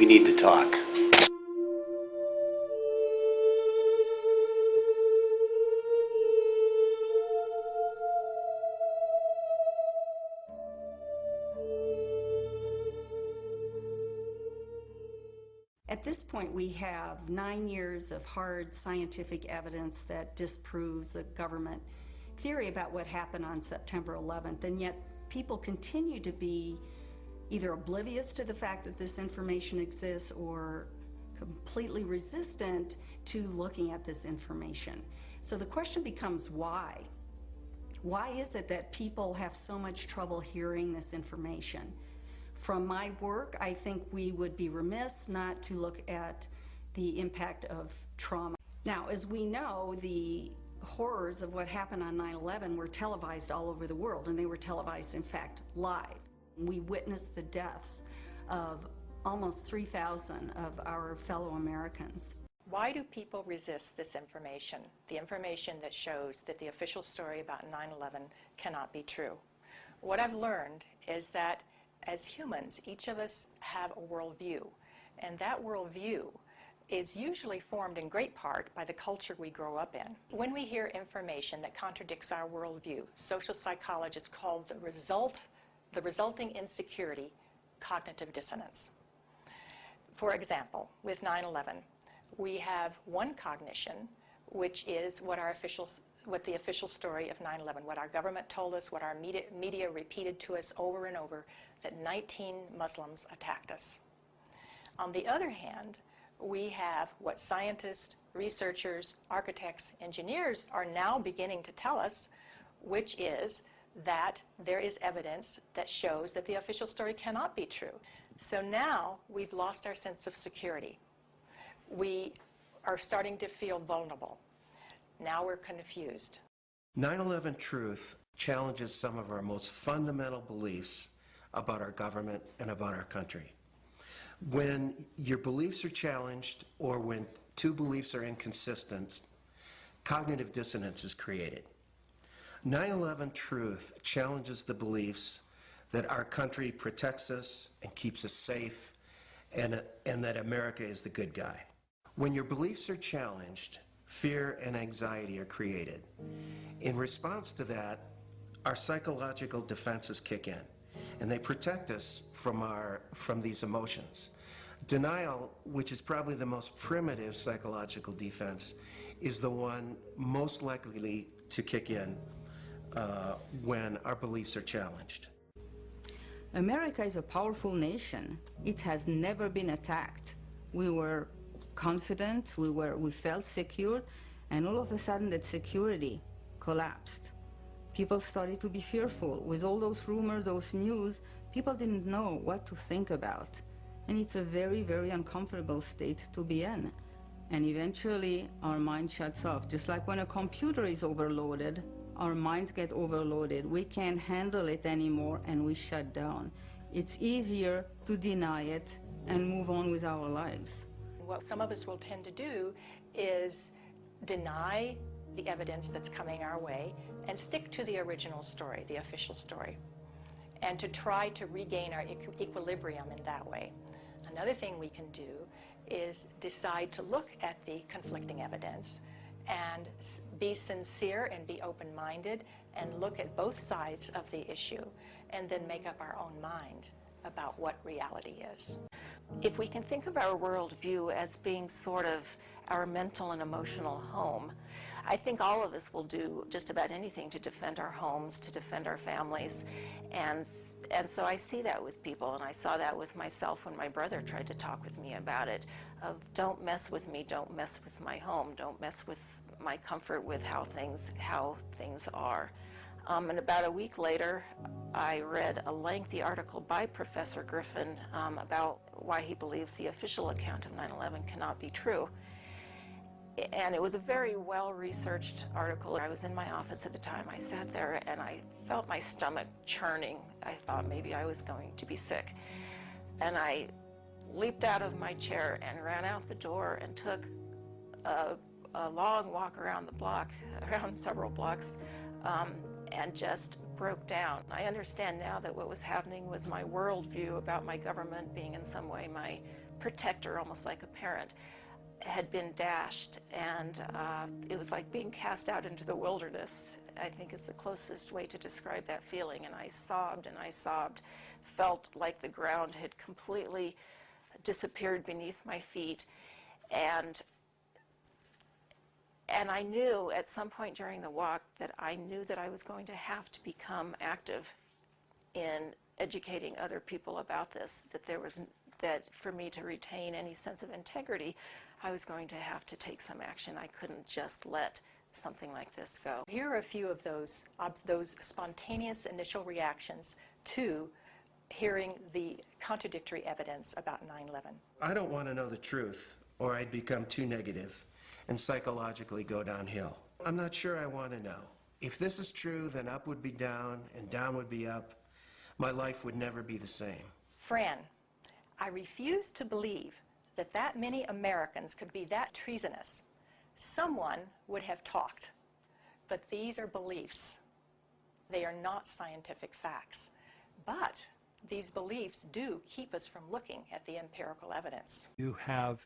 We need to talk. At this point, we have 9 years of hard scientific evidence that disproves a government theory about what happened on September 11th, and yet people continue to be either oblivious to the fact that this information exists or completely resistant to looking at this information. So the question becomes why? Why is it that people have so much trouble hearing this information? From my work, I think we would be remiss not to look at the impact of trauma. Now, as we know, the horrors of what happened on 9/11 were televised all over the world, and they were televised, in fact, live. We witnessed the deaths of almost 3,000 of our fellow Americans. Why do people resist this information? The information that shows that the official story about 9/11 cannot be true. What I've learned is that as humans, each of us have a worldview, and that worldview is usually formed in great part by the culture we grow up in. When we hear information that contradicts our worldview, social psychologists call the resulting insecurity cognitive dissonance. For example, with 9/11, we have one cognition, which is what the official story of 9/11, what our government told us, what our media repeated to us over and over, that 19 Muslims attacked us. On the other hand, we have what scientists, researchers, architects, engineers are now beginning to tell us, which is that there is evidence that shows that the official story cannot be true. So now we've lost our sense of security. We are starting to feel vulnerable. Now we're confused. 9/11 truth challenges some of our most fundamental beliefs about our government and about our country. When your beliefs are challenged or when two beliefs are inconsistent, cognitive dissonance is created. 9/11 truth challenges the beliefs that our country protects us and keeps us safe and that America is the good guy. When your beliefs are challenged, fear and anxiety are created. In response to that, our psychological defenses kick in, and they protect us from these emotions. Denial, which is probably the most primitive psychological defense, is the one most likely to kick in when our beliefs are challenged. America is a powerful nation. It has never been attacked. We were confident, we felt secure, and all of a sudden that security collapsed. People started to be fearful. With all those rumors, those news, people didn't know what to think about. And it's a very, very uncomfortable state to be in. And eventually our mind shuts off. Just like when a computer is overloaded, our minds get overloaded. We can't handle it anymore and we shut down. It's easier to deny it and move on with our lives. What some of us will tend to do is deny the evidence that's coming our way and stick to the original story, the official story, and to try to regain our equilibrium in that way. Another thing we can do is decide to look at the conflicting evidence and be sincere and be open-minded and look at both sides of the issue and then make up our own mind about what reality is. If we can think of our worldview as being sort of our mental and emotional home, I think all of us will do just about anything to defend our homes, to defend our families, and so I see that with people, and I saw that with myself when my brother tried to talk with me about it, of don't mess with me, don't mess with my home, don't mess with my comfort with how things are. And about a week later, I read a lengthy article by Professor Griffin about why he believes the official account of 9/11 cannot be true. And it was a very well-researched article. I was in my office at the time. I sat there and I felt my stomach churning. I thought maybe I was going to be sick. And I leaped out of my chair and ran out the door and took a long walk around the block, around several blocks, and just broke down. I understand now that what was happening was my worldview about my government being in some way my protector, almost like a parent, had been dashed, and it was like being cast out into the wilderness, I think is the closest way to describe that feeling. And I sobbed, felt like the ground had completely disappeared beneath my feet. And I knew at some point during the walk that I knew that I was going to have to become active in educating other people about this, that for me to retain any sense of integrity, I was going to have to take some action. I couldn't just let something like this go. Here are a few of those spontaneous initial reactions to hearing the contradictory evidence about 9/11. I don't want to know the truth, or I'd become too negative and psychologically go downhill. I'm not sure I want to know. If this is true, then up would be down and down would be up. My life would never be the same. Fran, I refuse to believe that many Americans could be that treasonous. Someone would have talked, but these are beliefs. They are not scientific facts. But these beliefs do keep us from looking at the empirical evidence. You have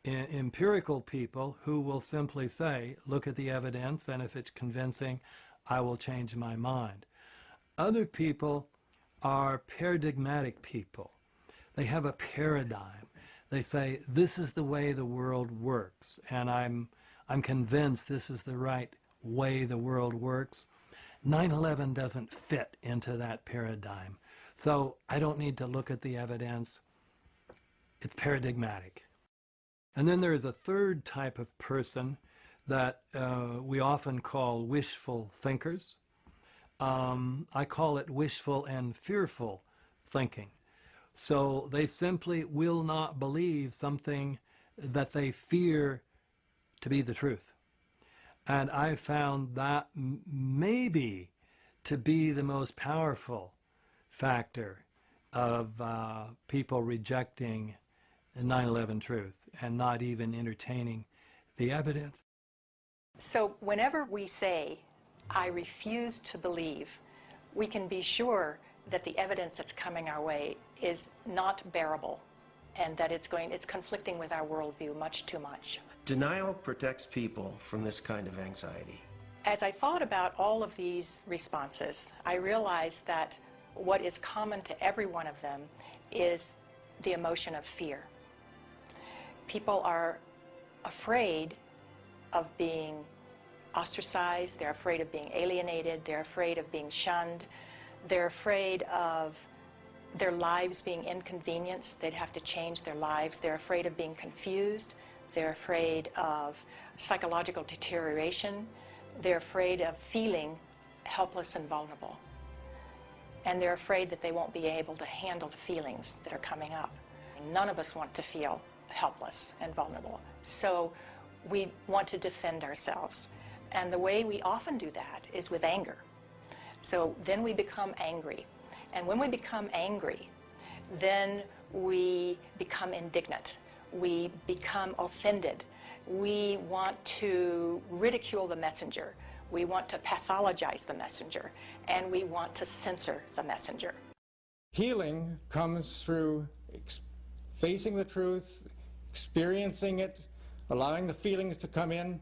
empirical people who will simply say, look at the evidence, and if it's convincing, I will change my mind. Other people are paradigmatic people. They have a paradigm. They say, this is the way the world works, and I'm convinced this is the right way the world works. 9/11 doesn't fit into that paradigm. So I don't need to look at the evidence. It's paradigmatic. And then there is a third type of person that we often call wishful thinkers. I call it wishful and fearful thinking. So they simply will not believe something that they fear to be the truth. And I found that maybe to be the most powerful factor of people rejecting 9/11 truth and not even entertaining the evidence. So whenever we say, I refuse to believe, we can be sure that the evidence that's coming our way is not bearable and that it's conflicting with our worldview much too much. Denial protects people from this kind of anxiety. As I thought about all of these responses, I realized that what is common to every one of them is the emotion of fear. People are afraid of being ostracized, they're afraid of being alienated, they're afraid of being shunned, they're afraid of their lives being inconvenienced, they'd have to change their lives, they're afraid of being confused, they're afraid of psychological deterioration, they're afraid of feeling helpless and vulnerable. And they're afraid that they won't be able to handle the feelings that are coming up. None of us want to feel helpless and vulnerable. So we want to defend ourselves. And the way we often do that is with anger. So then we become angry. And when we become angry, then we become indignant. We become offended. We want to ridicule the messenger. We want to pathologize the messenger. And we want to censor the messenger. Healing comes through facing the truth, experiencing it, allowing the feelings to come in,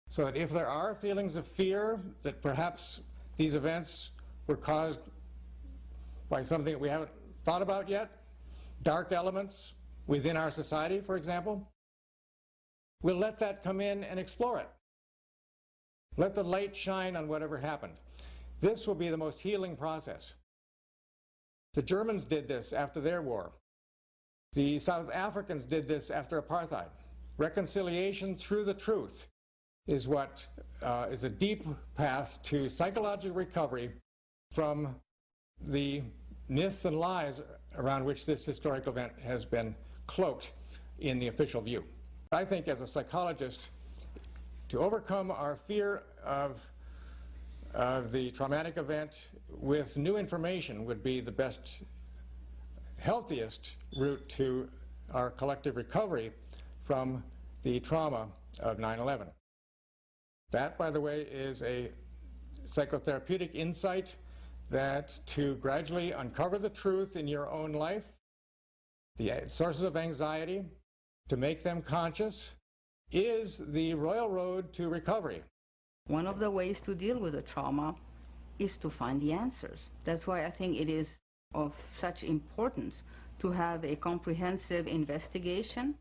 so that if there are feelings of fear that perhaps these events were caused by something that we haven't thought about yet, dark elements within our society, for example, we'll let that come in and explore it. Let the light shine on whatever happened. This will be the most healing process. The Germans did this after their war. The South Africans did this after apartheid. Reconciliation through the truth is what is a deep path to psychological recovery from the myths and lies around which this historic event has been cloaked in the official view. I think as a psychologist, to overcome our fear of the traumatic event with new information would be the best, healthiest route to our collective recovery from the trauma of 9/11. That, by the way, is a psychotherapeutic insight that to gradually uncover the truth in your own life the sources of anxiety, to make them conscious, is the royal road to recovery. One of the ways to deal with the trauma is to find the answers. That's why I think it is of such importance to have a comprehensive investigation.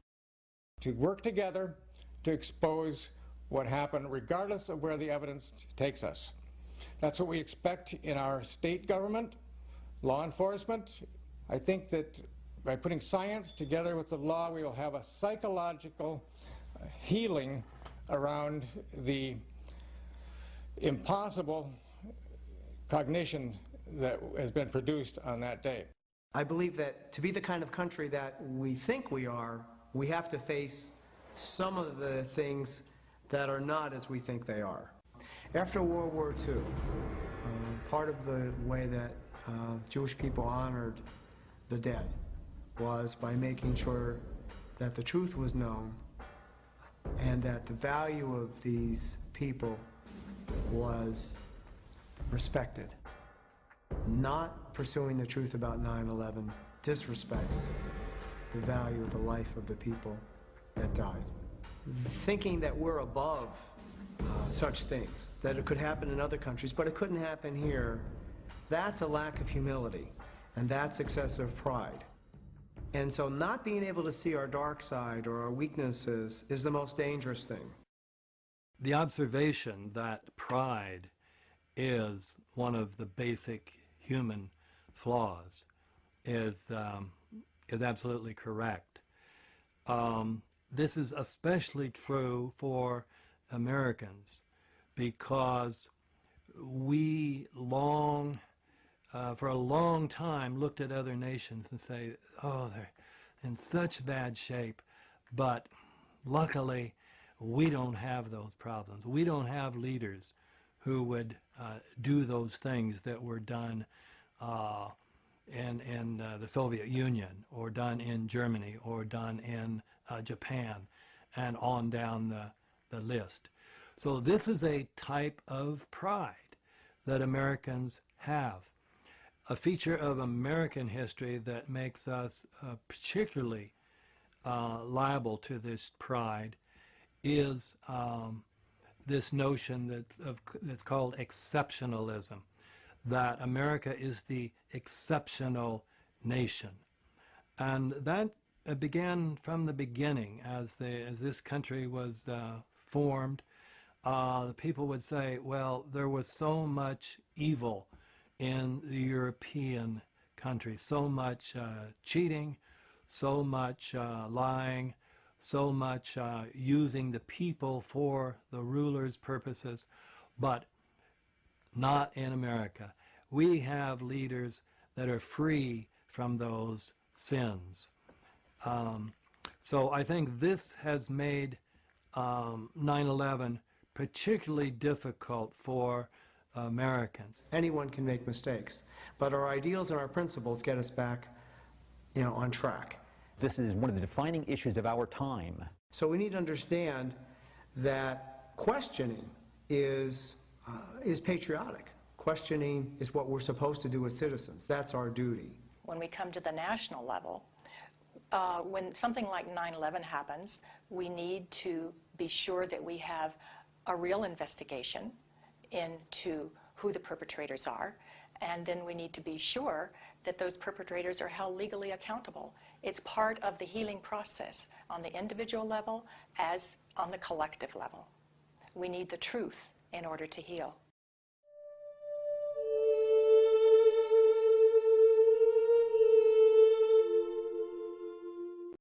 To work together to expose what happened, regardless of where the evidence takes us. That's what we expect in our state government, law enforcement. I think that by putting science together with the law, we will have a psychological healing around the impossible cognition that has been produced on that day. I believe that to be the kind of country that we think we are, we have to face some of the things that are not as we think they are. After World War II, part of the way that Jewish people honored the dead was by making sure that the truth was known and that the value of these people was respected. Not pursuing the truth about 9/11 disrespects the value of the life of the people that died. Thinking that we're above such things, that it could happen in other countries, but it couldn't happen here, that's a lack of humility, and that's excessive pride. And so not being able to see our dark side or our weaknesses is the most dangerous thing. The observation that pride is one of the basic human flaws is absolutely correct. This is especially true for Americans because we for a long time looked at other nations and say, oh, they're in such bad shape, but luckily we don't have those problems. We don't have leaders who would do those things that were done in the Soviet Union, or done in Germany, or done in Japan, and on down the list. So this is a type of pride that Americans have. A feature of American history that makes us particularly liable to this pride is this notion that's called exceptionalism, that America is the exceptional nation. And that began from the beginning. As this country was formed, the people would say, well, there was so much evil in the European countries, so much cheating, so much lying, so much using the people for the ruler's purposes, but not in America. We have leaders that are free from those sins. So I think this has made 9/11 particularly difficult for Americans. Anyone can make mistakes, but our ideals and our principles get us back, on track. This is one of the defining issues of our time. So we need to understand that questioning is patriotic. Questioning is what we're supposed to do as citizens. That's our duty. When we come to the national level, when something like 9/11 happens, we need to be sure that we have a real investigation into who the perpetrators are, and then we need to be sure that those perpetrators are held legally accountable. It's part of the healing process on the individual level as on the collective level. We need the truth in order to heal.